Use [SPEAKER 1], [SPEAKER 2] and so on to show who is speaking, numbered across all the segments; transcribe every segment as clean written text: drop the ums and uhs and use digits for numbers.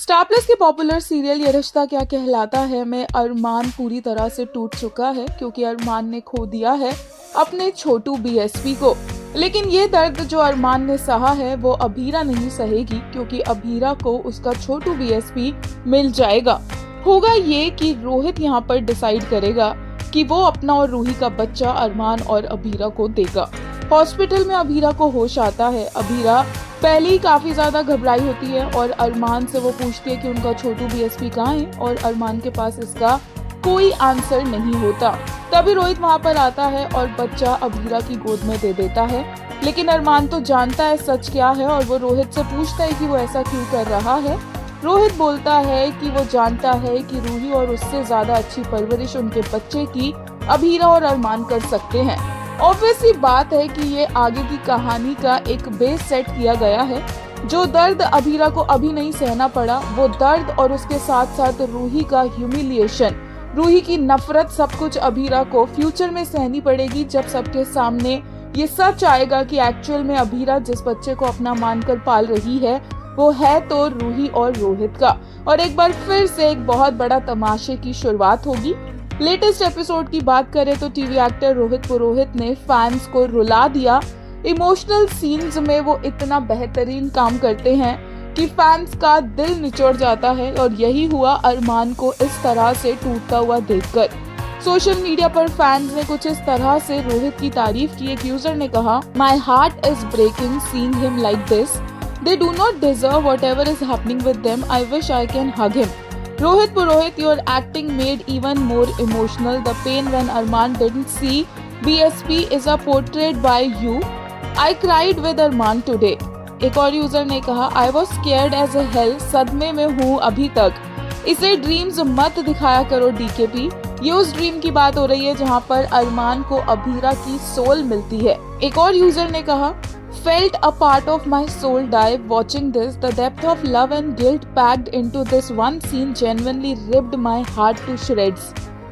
[SPEAKER 1] Star plus के popular serial ये रिश्ता क्या कहलाता है में अरमान पूरी तरह से टूट चुका है क्योंकि अरमान ने खो दिया है अपने छोटू बीएसपी को। लेकिन ये दर्द जो अरमान ने सहा है वो अभीरा नहीं सहेगी क्योंकि अभीरा को उसका छोटू बीएसपी मिल जाएगा। होगा ये कि रोहित यहाँ पर डिसाइड करेगा कि वो अपना और रूही का बच्चा अरमान और अभीरा को देगा। हॉस्पिटल में अभीरा को होश आता है। अभीरा पहले ही काफी ज्यादा घबराई होती है और अरमान से वो पूछती है कि उनका छोटू बीएसपी कहाँ है और अरमान के पास इसका कोई आंसर नहीं होता। तभी रोहित वहाँ पर आता है और बच्चा अभीरा की गोद में दे देता है। लेकिन अरमान तो जानता है सच क्या है और वो रोहित से पूछता है कि वो ऐसा क्यों कर रहा है। रोहित बोलता है कि वो जानता है कि रूही और उससे ज्यादा अच्छी परवरिश उनके बच्चे की अभीरा और अरमान कर सकते हैं। ऑब्वियसली बात है कि ये आगे की कहानी का एक बेस सेट किया गया है। जो दर्द अभीरा को अभी नहीं सहना पड़ा वो दर्द और उसके साथ साथ रूही का ह्यूमिलिएशन, रूही की नफरत, सब कुछ अभीरा को फ्यूचर में सहनी पड़ेगी जब सबके सामने ये सच आएगा कि एक्चुअल में अभीरा जिस बच्चे को अपना मानकर पाल रही है वो है तो रूही और रोहित का। और एक बार फिर से एक बहुत बड़ा तमाशे की शुरुआत होगी। लेटेस्ट एपिसोड की बात करें तो टीवी एक्टर रोहित पुरोहित ने फैंस को रुला दिया। इमोशनल सीन्स में वो इतना बेहतरीन काम करते हैं कि फैंस का दिल निचोड़ जाता है और यही हुआ अरमान को इस तरह से टूटता हुआ देखकर। सोशल मीडिया पर फैंस ने कुछ इस तरह से रोहित की तारीफ की। एक यूजर ने कहा, my heart is breaking seeing him like this, they do not deserve whatever is happening with them, I wish I can hug him. Rohit Purohit, your acting made even more emotional. The pain when Arman didn't see BSP is a portrait by you. I cried with Arman today. एक और user ने कहा, I was scared as a hell. सदमे में हूँ अभी तक. इसे ड्रीम्स मत दिखाया करो DKP. ये उस ड्रीम की बात हो रही है जहाँ पर अरमान को अभीरा की सोल मिलती है। एक और यूजर ने कहा, Felt a part of my soul die watching this. The depth of love and guilt packed into this one scene genuinely ripped my heart to shreds.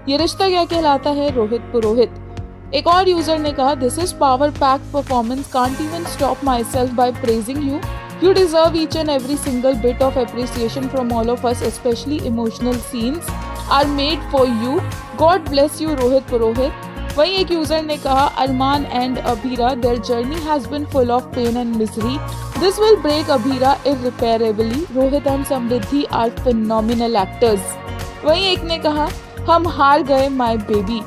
[SPEAKER 1] ये रिश्ता क्या कहलाता है रोहित पुरोहित। एक और यूजर ने कहा, This is power packed performance. Can't even stop myself by praising you. You deserve each and every single bit of appreciation from all of us, especially emotional scenes are made for you. God bless you, Rohit Purohit. वहीं एक user ने कहा, Armaan and Abhira, their journey has been full of pain and misery, this will break Abhira irreparably, Rohit and Samriddhi are phenomenal actors. वहीं एक ने कहा, हम हार गए माय बेबी,